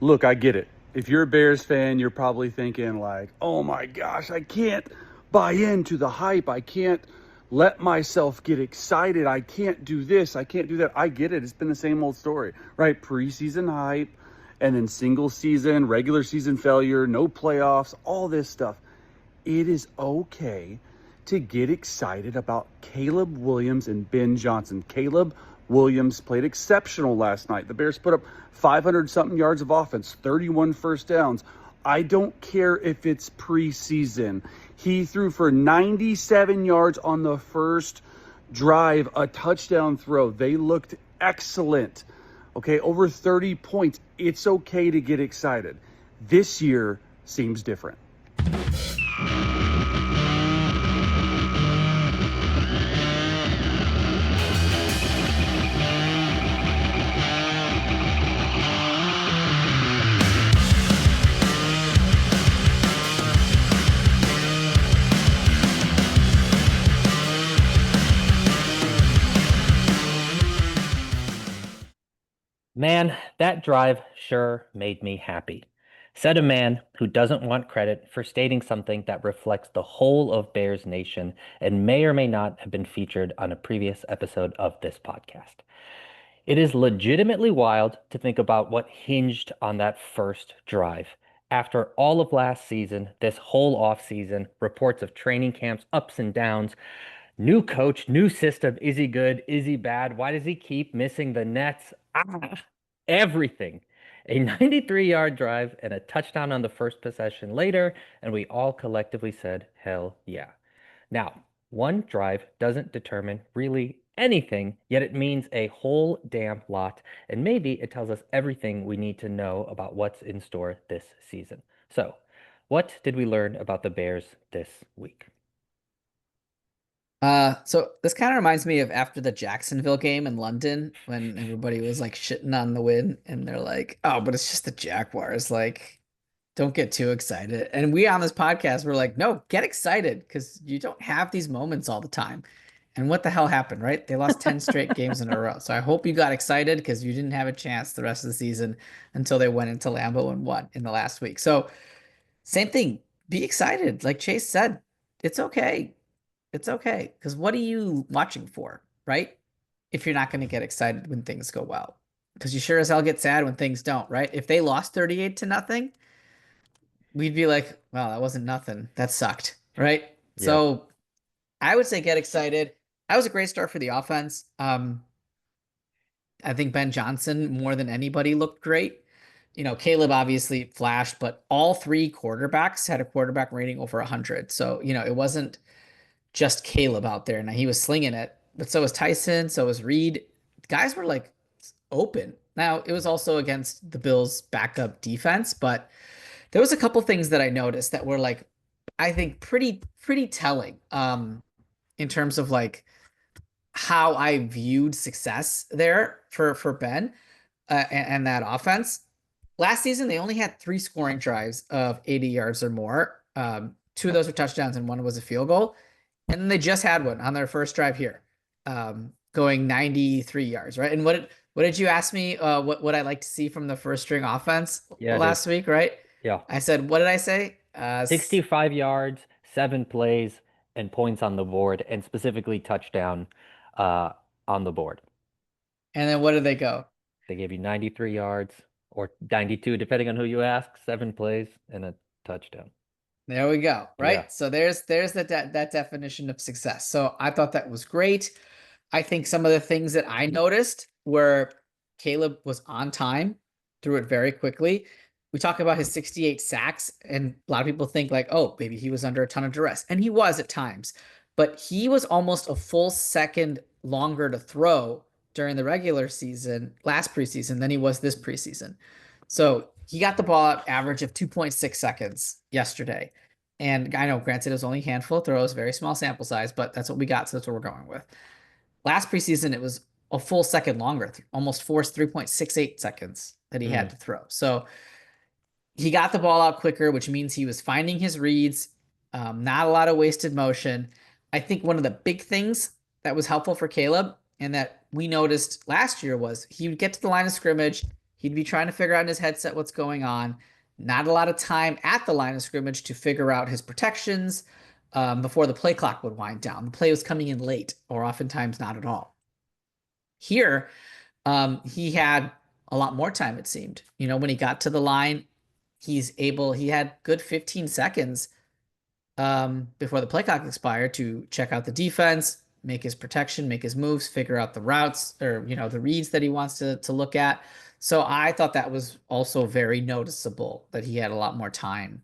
Look, I get it. If you're a Bears fan, you're probably thinking like, "Oh my gosh, I can't buy into the hype. I can't let myself get excited. I can't do this. I can't do that." I get it. It's been the same old story, right? Preseason hype and then single season, regular season failure, no playoffs, all this stuff. It is okay to get excited about Caleb Williams and Ben Johnson. Caleb Williams played exceptional last night. The Bears put up 500 something yards of offense, 31 first downs. I don't care if it's preseason. He threw for 97 yards on the first drive, a touchdown throw. They looked excellent. Okay, over 30 points. It's okay to get excited. This year seems different. Man, that drive sure made me happy. Said a man who doesn't want credit for stating something that reflects the whole of Bears Nation and may or may not have been featured on a previous episode of this podcast. It is legitimately wild to think about what hinged on that first drive. After all of last season, this whole offseason, reports of training camps, ups and downs, new coach, new system. Is he good? Is he bad? Why does he keep missing the nets? Everything. A 93-yard drive and a touchdown on the first possession later, and we all collectively said, hell yeah. Now, one drive doesn't determine really anything, yet it means a whole damn lot, and maybe it tells us everything we need to know about what's in store this season. So, what did we learn about the Bears this week? So this kind of reminds me of after the Jacksonville game in London when everybody was like shitting on the win and they're like, "Oh, but it's just the Jaguars. Like, don't get too excited." And we on this podcast were like, "No, get excited because you don't have these moments all the time." And what the hell happened, right? They lost 10 straight games in a row. So I hope you got excited because you didn't have a chance the rest of the season until they went into Lambeau and won in the last week. So same thing, be excited. Like Chase said, it's okay. It's okay. Because what are you watching for, right? If you're not going to get excited when things go well. Because you sure as hell get sad when things don't, right? If they lost 38 to nothing, we'd be like, well, that wasn't nothing. That sucked, right? Yep. So I would say get excited. That was a great start for the offense. I think Ben Johnson, more than anybody, looked great. Caleb obviously flashed, but all three quarterbacks had a quarterback rating over 100. So, it wasn't just Caleb out there. Now he was slinging it, but so was Tyson, so was Reed. Guys were like open. Now it was also against the Bills' backup defense, but there was a couple things that I noticed that were like, I think pretty telling in terms of like how I viewed success there for Ben and that offense. Last season, they only had three scoring drives of 80 yards or more. Two of those were touchdowns and one was a field goal. And then they just had one on their first drive here, going 93 yards, right? And what did you ask me? What I like to see from the first string offense Yeah, dude. last week, right? Yeah. I said, what did I say? 65 yards, 7 plays, and points on the board, and specifically touchdown uh, on the board. And then what did they go? They gave you 93 yards or 92, depending on who you ask, 7 plays, and a touchdown. There we go, Yeah. right? So there's that definition of success. So I thought that was great. I think some of the things that I noticed were Caleb was on time, threw it very quickly. We talk about his 68 sacks, and a lot of people think like, oh, maybe he was under a ton of duress, and he was at times, but he was almost a full second longer to throw during the regular season, last preseason, than he was this preseason. So he got the ball at average of 2.6 seconds yesterday. And I know, granted, it was only a handful of throws, very small sample size, but that's what we got. So that's what we're going with. Last preseason, it was a full second longer, almost forced 3.68 seconds that he had Mm. to throw. So he got the ball out quicker, which means he was finding his reads, not a lot of wasted motion. I think one of the big things that was helpful for Caleb and that we noticed last year was he would get to the line of scrimmage He'd be trying to figure out in his headset what's going on. Not a lot of time at the line of scrimmage to figure out his protections before the play clock would wind down. The play was coming in late, or oftentimes not at all. Here, he had a lot more time, it seemed. When he got to the line, he had good 15 seconds before the play clock expired to check out the defense, make his protection, make his moves, figure out the routes or the reads that he wants to look at. So I thought that was also very noticeable that he had a lot more time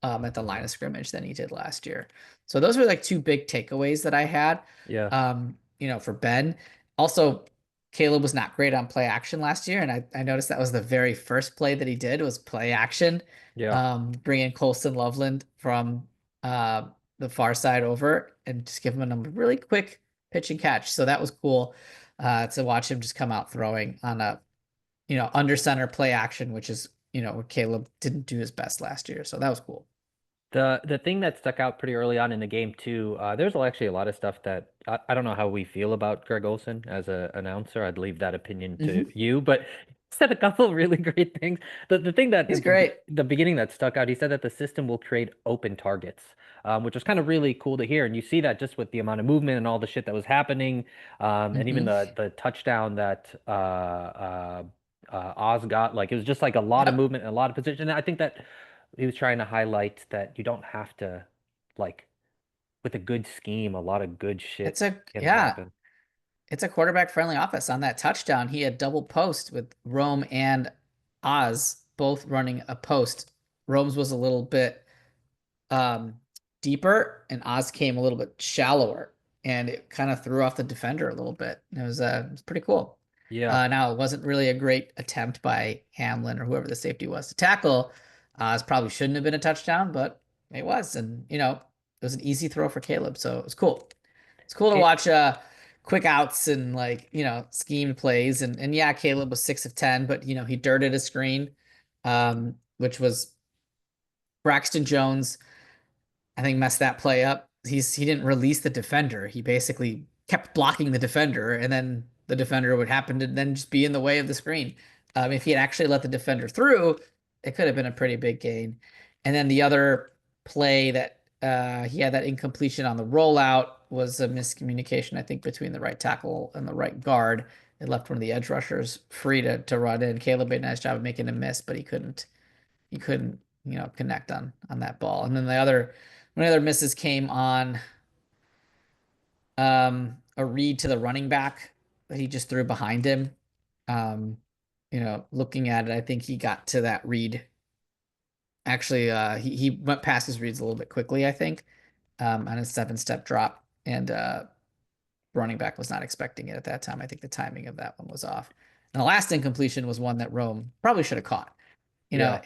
at the line of scrimmage than he did last year. So those were like two big takeaways that I had. Yeah. For Ben. Also, Caleb was not great on play action last year, and I noticed that was the very first play that he did was play action. Yeah. Bringing Colson Loveland from the far side over and just give him a really quick pitch and catch. So that was cool to watch him just come out throwing on a under center play action, which is where Caleb didn't do his best last year. So that was cool. The thing that stuck out pretty early on in the game too, there's actually a lot of stuff that I don't know how we feel about Greg Olson as an announcer. I'd leave that opinion to you, but he said a couple of really great things. The thing that He's great. the beginning that stuck out, he said that the system will create open targets, which was kind of really cool to hear. And you see that just with the amount of movement and all the shit that was happening, and even the touchdown that Oz got, like it was just like a lot of Yep. movement and a lot of position. And I think that he was trying to highlight that you don't have to, like, with a good scheme, a lot of good shit can happen. It's a quarterback friendly offense. On that touchdown, he had double post with Rome and Oz both running a post. Rome's was a little bit deeper, and Oz came a little bit shallower, and it kind of threw off the defender a little bit. It was pretty cool. Yeah. Now it wasn't really a great attempt by Hamlin or whoever the safety was to tackle. It probably shouldn't have been a touchdown, but it was, and it was an easy throw for Caleb, so it was cool. It's cool to watch quick outs and schemed plays, and yeah, Caleb was 6 of 10, but he dirted a screen, which was Braxton Jones. I think messed that play up. He didn't release the defender. He basically kept blocking the defender, and then the defender would happen to then just be in the way of the screen. If he had actually let the defender through, it could have been a pretty big gain. And then the other play that he had that incompletion on the rollout was a miscommunication, I think, between the right tackle and the right guard. It left one of the edge rushers free to run in. Caleb made a nice job of making him miss, but he couldn't connect on that ball. And then one of the other misses came on a read to the running back that he just threw behind him. Looking at it, I think he got to that read. Actually, he went past his reads a little bit quickly, I think, on a 7-step drop, and running back was not expecting it at that time. I think the timing of that one was off. And the last incompletion was one that Rome probably should have caught. Yeah.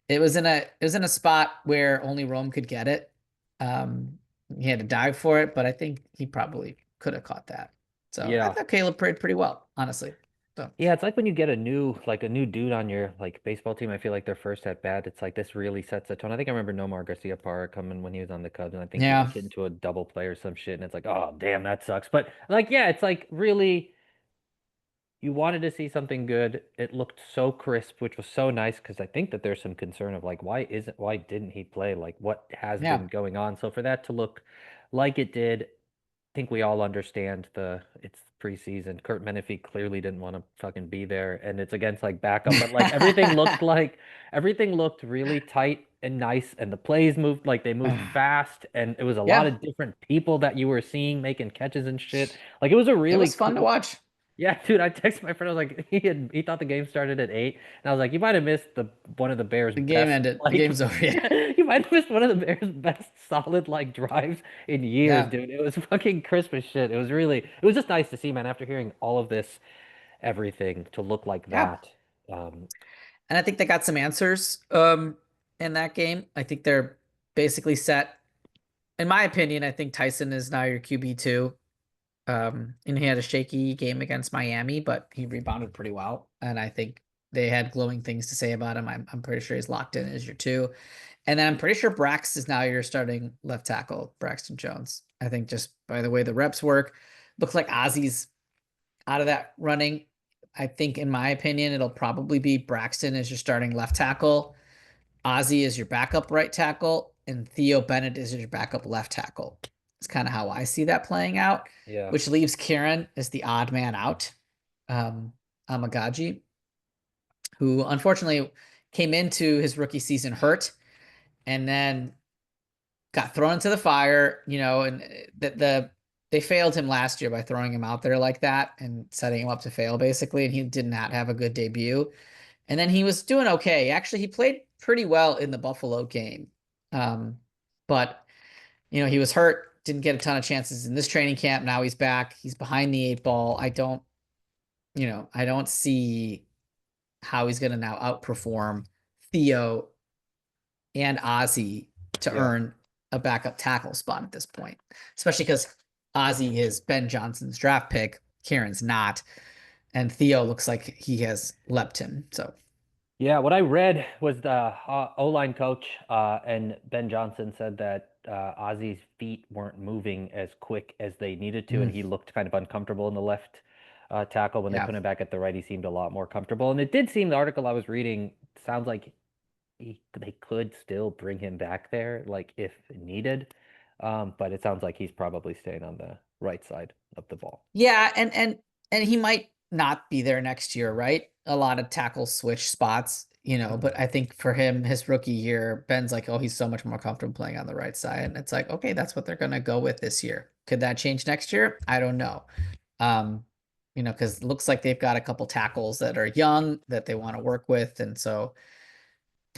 It was in a spot where only Rome could get it. He had to dive for it, but I think he probably could have caught that. So I thought Caleb played pretty well, honestly. So Yeah, it's like when you get a new dude on your baseball team. I feel like their first at bat, it's like this really sets the tone. I think I remember Nomar Garcia Parra coming when he was on the Cubs, and I think he yeah, hit into a double play or some shit, and it's like, oh damn, that sucks. But yeah, it's like really you wanted to see something good. It looked so crisp, which was so nice because I think that there's some concern of like why didn't he play? Like what has yeah, been going on? So for that to look like it did, think we all understand it's preseason. Kurt Menefee clearly didn't want to fucking be there, and it's against like backup, but like everything looked really tight and nice, and the plays moved they moved fast, and it was a lot yeah. of different people that you were seeing making catches and shit. Like it was a It really was fun to cool. watch. Yeah, dude, I texted my friend. I was like, he thought the game started at 8, and I was like, you might have missed one of the Bears' The game best ended. The game's over. Yeah, you might have missed one of the Bears' best solid drives in years, yeah, dude. It was fucking crisp as shit. It was just nice to see, man. After hearing all of this, everything to look like yeah. that. Um, And I think they got some answers in that game. I think they're basically set. In my opinion, I think Tyson is now your QB2. And he had a shaky game against Miami, but he rebounded pretty well. And I think they had glowing things to say about him. I'm pretty sure he's locked in as your 2. And then I'm pretty sure Brax is now your starting left tackle, Braxton Jones. I think just by the way the reps work, looks like Ozzy's out of that running. I think, in my opinion, it'll probably be Braxton as your starting left tackle, Ozzie is your backup right tackle, and Theo Bennett is your backup left tackle. It's kind of how I see that playing out, Yeah. which leaves Kieran as the odd man out. Um, Amagaji, who unfortunately came into his rookie season hurt and then got thrown into the fire, and they failed him last year by throwing him out there like that and setting him up to fail basically, and he did not have a good debut. And then he was doing okay. Actually, he played pretty well in the Buffalo game. But he was hurt, didn't get a ton of chances in this training camp. Now he's back. He's behind the eight ball. I don't see how he's going to now outperform Theo and Ozzie to Yeah. earn a backup tackle spot at this point, especially because Ozzie is Ben Johnson's draft pick. Kieran's not. And Theo looks like he has leapt him. So Yeah, what I read was the O-line coach and Ben Johnson said that Ozzie's feet weren't moving as quick as they needed to, and he looked kind of uncomfortable in the left tackle. When they yeah. put him back at the right, he seemed a lot more comfortable. And it did seem, the article I was reading sounds like they could still bring him back there, like if needed. But it sounds like he's probably staying on the right side of the ball. Yeah, and he might not be there next year, right? A lot of tackles switch spots, but I think for him, his rookie year, Ben's like, oh, he's so much more comfortable playing on the right side. And it's like, okay, that's what they're gonna go with this year. Could that change next year? I don't know. Because it looks like they've got a couple tackles that are young that they want to work with. And so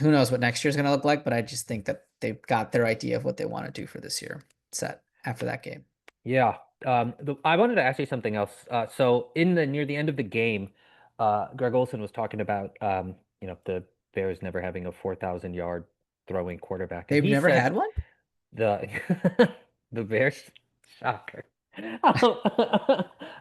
who knows what next year's gonna look like, but I just think that they've got their idea of what they want to do for this year set after that game. Yeah. I wanted to ask you something else. So near the end of the game, Greg Olson was talking about the Bears never having a 4,000-yard throwing quarterback, and They've he never said had one? the the Bears, shocker.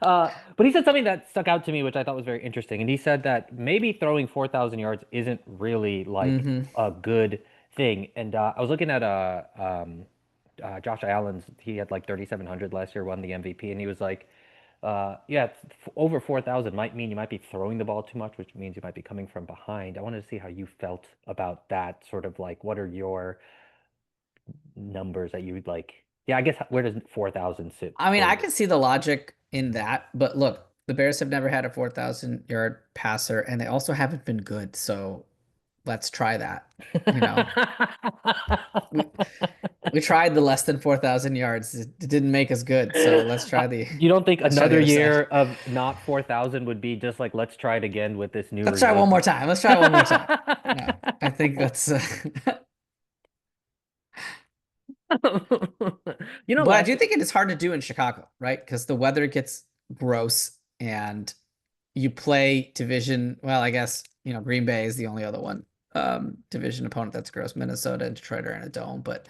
But he said something that stuck out to me, which I thought was very interesting. And he said that maybe throwing 4,000 yards isn't really like a good thing. And I was looking at Josh Allen's, he had like 3,700 last year, won the MVP, and he was like, yeah, over 4,000 might mean you might be throwing the ball too much, which means you might be coming from behind. I wanted to see how you felt about that, sort of like, what are your numbers that you would like? Yeah, I guess where does 4,000 sit I mean, for I you? can see the logic in that, but look, the Bears have never had a 4,000-yard passer, and they also haven't been good. So let's try that. You know, we we tried the less than 4,000 yards. It didn't make us good. So You don't think let's try the another other side. year of not 4,000 would be just like, let's try it again with this new Let's try one regime? more time. Let's try one more time. No, I think that's. But I Last do think it is hard to do in Chicago, right? Because the weather gets gross and you play division. Well, I guess, Green Bay is the only other one. Division opponent that's gross. Minnesota and Detroit are in a dome, but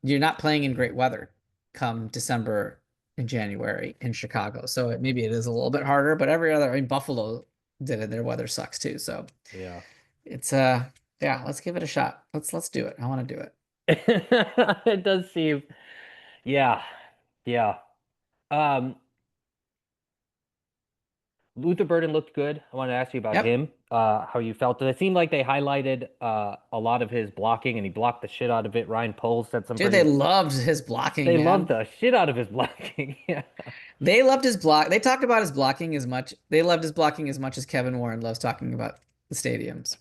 you're not playing in great weather come December and January in Chicago. So maybe it is a little bit harder, but I mean, Buffalo did it. Their weather sucks too. So Yeah. it's yeah, let's give it a shot. Let's do it. I want to do it. It does seem, yeah, yeah. Um, Luther Burden looked good. I wanted to ask you about Yep. him, how you felt. It seemed like they highlighted a lot of his blocking, and he blocked the shit out of it. Ryan Poles said some Dude, they pretty. loved his blocking, They loved man. the shit out of his blocking. Yeah. They loved his block. They talked about his blocking as much. They loved his blocking as much as Kevin Warren loves talking about the stadiums.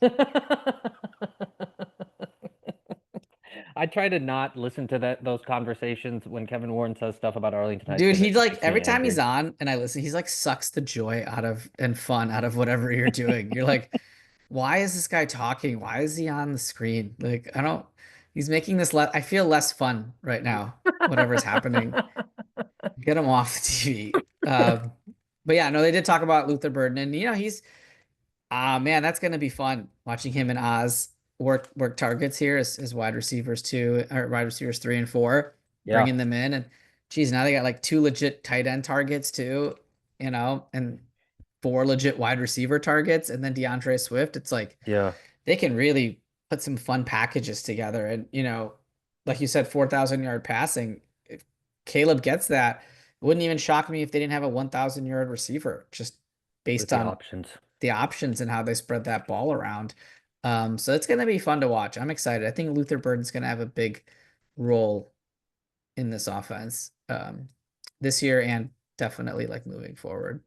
I try to not listen to those conversations when Kevin Warren says stuff about Arlington Heights Dude, because he it like makes me every time he's angry. on and I listen, he's like sucks the joy out of and fun out of whatever you're doing. You're like, why is this guy talking? Why is he on the screen? Like, I don't, he's making this I feel less fun right now, whatever's happening. Get him off the TV. But yeah, no, they did talk about Luther Burden, and he's man, that's gonna be fun watching him and Oz work targets here as wide receivers two or wide receivers 3 and 4, Yeah, bringing them in, and geez, now they got like 2 legit tight end targets too, and 4 legit wide receiver targets, and then DeAndre Swift. It's like yeah, they can really put some fun packages together, and like you said, 4,000-yard passing. If Caleb gets that, it wouldn't even shock me if they didn't have a 1,000-yard receiver just with based the on options. the options and how they spread that ball around. So it's going to be fun to watch. I'm excited. I think Luther Burden's going to have a big role in this offense this year and definitely like moving forward.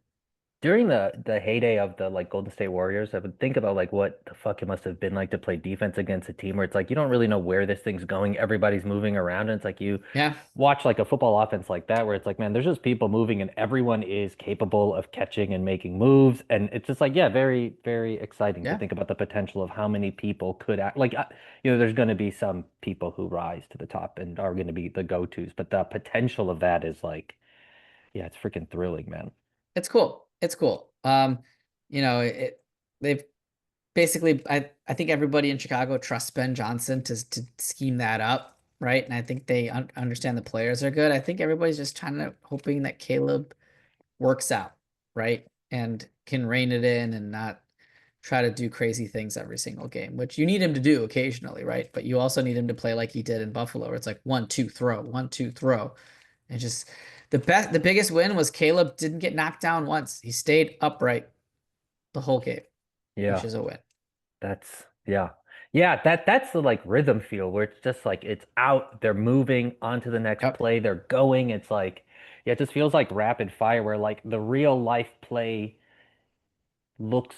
During the heyday of the like Golden State Warriors, I would think about like what the fuck it must have been like to play defense against a team where it's like you don't really know where this thing's going. Everybody's moving around, and it's like you Yeah, watch like a football offense like that where it's like, man, there's just people moving and everyone is capable of catching and making moves. And it's just like, yeah, very, very exciting to yeah, think about the potential of how many people could act like, you know, there's going to be some people who rise to the top and are going to be the go-tos, but the potential of that is like, yeah, it's freaking thrilling, man. it's cool. It's cool. They've basically I think everybody in Chicago trusts Ben Johnson to scheme that up, right? And I think they understand the players are good. I think everybody's just trying to hoping that Caleb works out, right? And can rein it in and not try to do crazy things every single game, which you need him to do occasionally, right? But you also need him to play like he did in Buffalo, where it's like 1, 2, throw, 1, 2, throw. And just the biggest win was Caleb didn't get knocked down once. He stayed upright the whole game, which Yeah, is a win. yeah. Yeah, that's the like rhythm feel where it's just like it's out, they're moving on to the next Yep. play, they're going. It's like, yeah, it just feels like rapid fire where like the real life play looks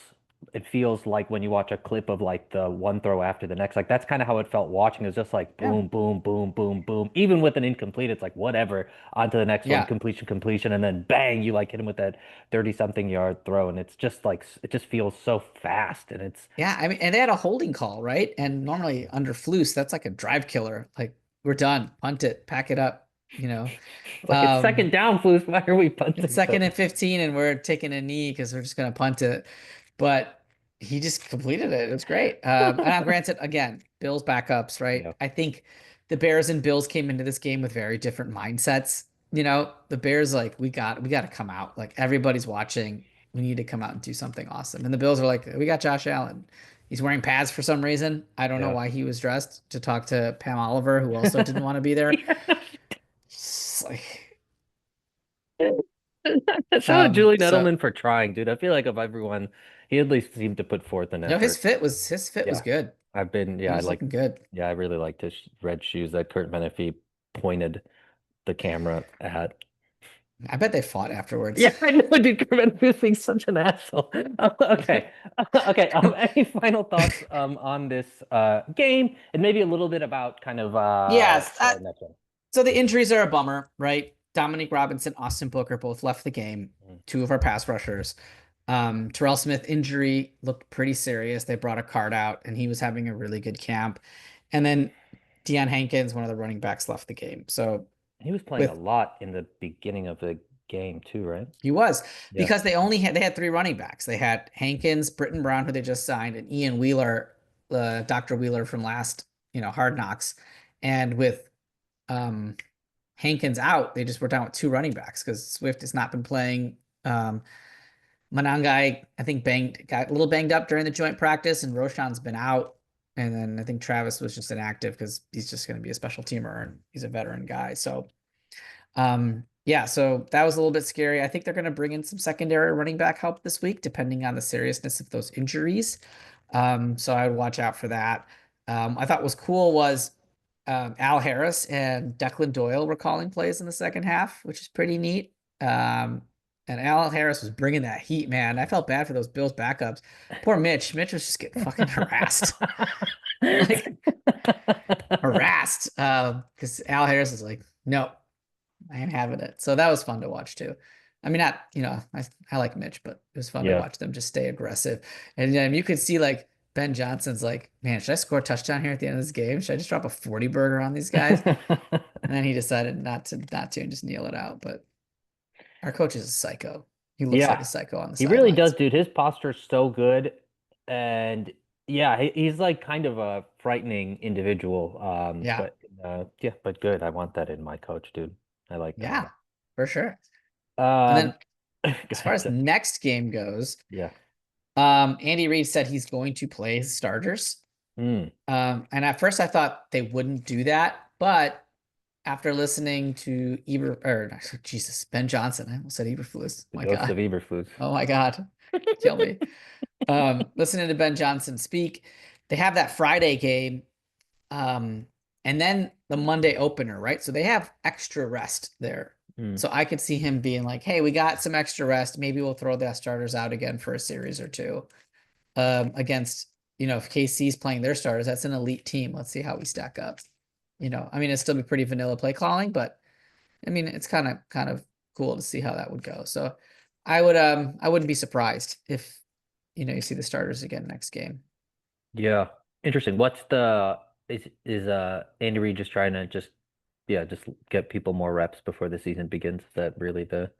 it feels like when you watch a clip of like the one throw after the next. Like that's kind of how it felt watching. It's just like Yeah. boom, boom, boom, boom, boom. Even with an incomplete, it's like whatever. On to the next one, Yeah. completion, completion, and then bang, you like hit him with that 30 something yard throw. And it's just like it just feels so fast. And it's Yeah. I mean, and they had a holding call, right? And normally under Flus, that's like a drive killer. Like, we're done. Punt it, pack it up, you know. like it's second down, Flus. Why are we It's punting so second and 15, and we're taking a knee because we're just gonna punt it. But he just completed it. It was great. And now, granted, again, Bills backups, right? yeah. I think the Bears and Bills came into this game with very different mindsets. The Bears like we got to come out. Like everybody's watching. We need to come out and do something awesome. And the Bills are like, we got Josh Allen. He's wearing pads for some reason. I don't know Yeah. why he was dressed to talk to Pam Oliver, who also didn't want to be there. It's like, Shout out Julian so Edelman for trying, dude. I feel like of everyone, he at least seemed to put forth an his effort. fit was Yeah. good. Yeah, He was looking good. I really liked his red shoes that Kurt Menefee pointed the camera at. I bet they fought afterwards. Yeah, I know, dude. Kurt Menefee being such an asshole. Okay. Okay. Any final thoughts on this game and maybe a little bit about kind of Yes. the next one? So the injuries are a bummer, right? Dominique Robinson, Austin Booker both left the game. Mm. Two of our pass rushers. Terrell Smith injury looked pretty serious. They brought a card out, and he was having a really good camp. And then Deion Hankins, one of the running backs, left the game. So He was playing a with lot in the beginning of the game too, right? he was Yeah. because they had three running backs. They had Hankins, Britton Brown, who they just signed, and Ian Wheeler, Dr. Wheeler from last, Hard Knocks. And with um Hankins out, they just were down with two running backs because Swift has not been playing. Manangai, I think, got a little banged up during the joint practice, and Roshan's been out. And then I think Travis was just inactive because he's just going to be a special teamer and he's a veteran guy. So, yeah, so that was a little bit scary. I think they're going to bring in some secondary running back help this week, depending on the seriousness of those injuries. So I would watch out for that. I thought was cool was Al Harris and Declan Doyle were calling plays in the second half, which is pretty neat. And Al Harris was bringing that heat, man. I felt bad for those Bills backups. Poor Mitch. Mitch was just getting fucking harassed, like harassed. Because Al Harris is like, no, I ain't having it. So that was fun to watch too. I mean, not, I like Mitch, but it was fun to Yeah. watch them just stay aggressive. And you could see like Ben Johnson's like, man, should I score a touchdown here at the end of this game? Should I just drop a 40 burger on these guys? And then he decided not to and just kneel it out. But our coach is a psycho. He looks like Yeah, a psycho on the he really does, sidelines. dude. His posture's so good. And yeah, he's like kind of a frightening individual. Yeah. But yeah, but good. I want that in my coach, dude. I like Yeah, that. for sure. And Um, then go as far ahead. as next game goes, Yeah. Andy Reid said he's going to play his starters. Mm. And at first I thought they wouldn't do that, but after listening to Jesus, Ben Johnson. I almost said Eberflus. The My ghost of God. Eberflus. Oh my God. Kill me. Listening to Ben Johnson speak. They have that Friday game, and then the Monday opener, right? So they have extra rest there. Mm. So I could see him being like, hey, we got some extra rest. Maybe we'll throw the starters out again for a series or two. Against, if KC's playing their starters, that's an elite team. Let's see how we stack up. I mean, it'd still be pretty vanilla play calling, but I mean, it's kind of cool to see how that would go. So I wouldn't be surprised if, you see the starters again next game. Yeah. Interesting. Is Andy Reid just trying to just get people more reps before the season begins? Is that really the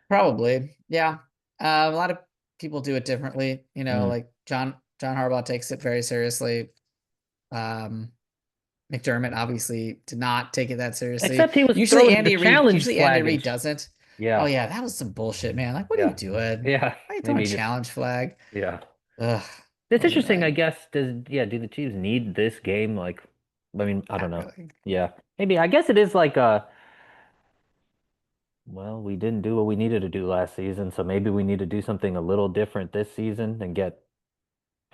Probably. Yeah. A lot of people do it differently. Mm. Like John Harbaugh takes it very seriously. Um, McDermott obviously did not take it that seriously. Except he was Usually throwing the Andy Reid, challenge usually Andy flag and Reid doesn't. Oh yeah. yeah, that was some bullshit, man. Like, what are you Yeah. doing? Yeah. Why are you throwing Maybe just challenge flag? yeah. Ugh, It's that was interesting, I annoying. guess. Do the Chiefs need this game? Like, I mean, I don't Not know. really. Yeah. Maybe I guess it is like well, we didn't do what we needed to do last season, so maybe we need to do something a little different this season and get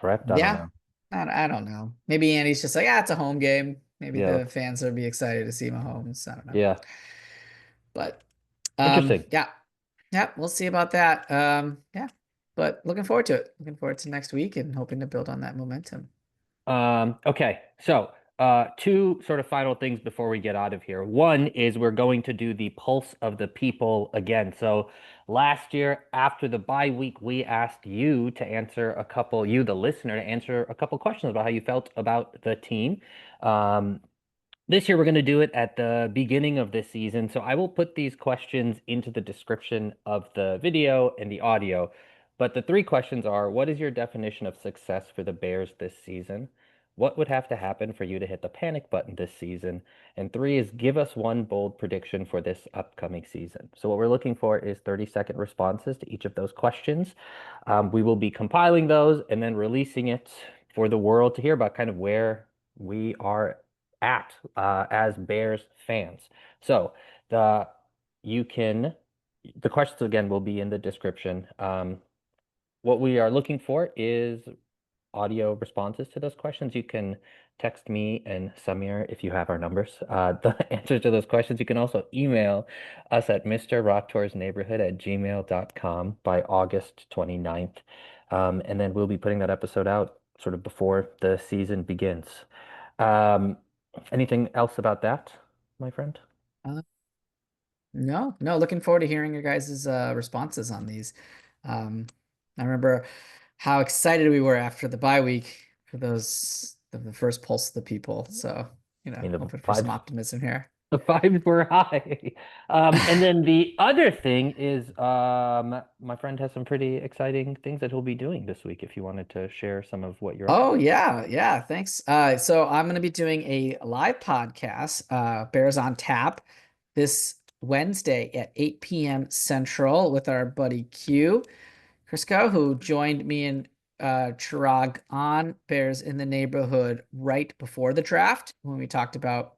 prepped. I don't Yeah, know. I don't know. Maybe Andy's just like, it's a home game. Maybe Yeah. the fans will be excited to see Mahomes. I don't know. Yeah. But Interesting. yeah. Yeah, we'll see about that. Yeah. But looking forward to it. Looking forward to next week and hoping to build on that momentum. Okay, so two sort of final things before we get out of here. One is we're going to do the pulse of the people again. So last year after the bye week, we asked you to answer you, the listener, to answer a couple questions about how you felt about the team. Um, this year, we're going to do it at the beginning of this season. So I will put these questions into the description of the video and the audio. But the three questions are, what is your definition of success for the Bears this season? What would have to happen for you to hit the panic button this season? And three is, give us one bold prediction for this upcoming season. So what we're looking for is 30-second responses to each of those questions. We will be compiling those and then releasing it for the world to hear about kind of where we are at as Bears fans. So the you can the questions again will be in the description. What we are looking for is audio responses to those questions. You can text me and Samir if you have our numbers. The answers to those questions. You can also email us at mrrottorsneighborhood@gmail.com by August 29th. And then we'll be putting that episode out sort of before the season begins. Um, Anything else about that, my friend? Uh, no, looking forward to hearing your guys' responses on these. I remember how excited we were after the bye week for the first pulse of the people. So, I mean, the hoping for some vibes optimism here. the vibes were high. And then the other thing is, my friend has some pretty exciting things that he'll be doing this week. If you wanted to share some of what you're up to. Oh yeah, thanks. So I'm gonna be doing a live podcast, Bears on Tap, this Wednesday at 8 p.m. Central with our buddy Crisco, who joined me and Chirag on Bears in the Neighborhood right before the draft when we talked about,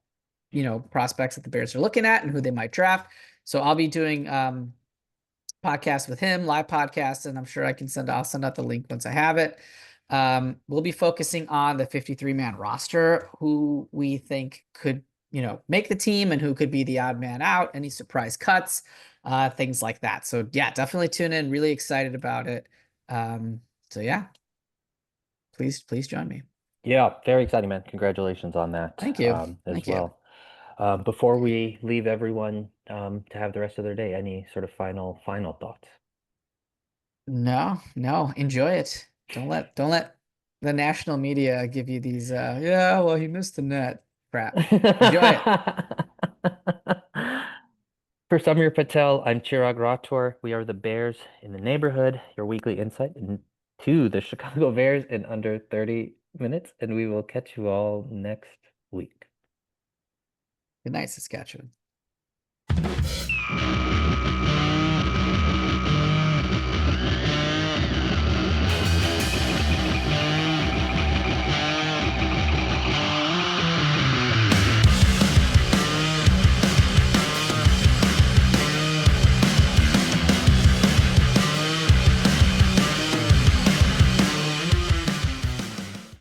prospects that the Bears are looking at and who they might draft. So I'll be doing podcast with him, live podcast, and I'll send out the link once I have it. We'll be focusing on the 53-man roster, who we think could, make the team and who could be the odd man out, any surprise cuts, things like that. So yeah, definitely tune in. Really excited about it. So yeah, please join me. Yeah, very exciting, man. Congratulations on that, Thank you. as Thank you. well. Before we leave everyone to have the rest of their day, any sort of final thoughts? No, enjoy it. Don't let the national media give you these yeah, well, he missed the net crap. Enjoy it. For Samir Patel, I'm Chirag Rathod. We are the Bears in the Neighborhood, your weekly insight into the Chicago Bears in under 30 minutes, and we will catch you all next week. Good night, Saskatchewan.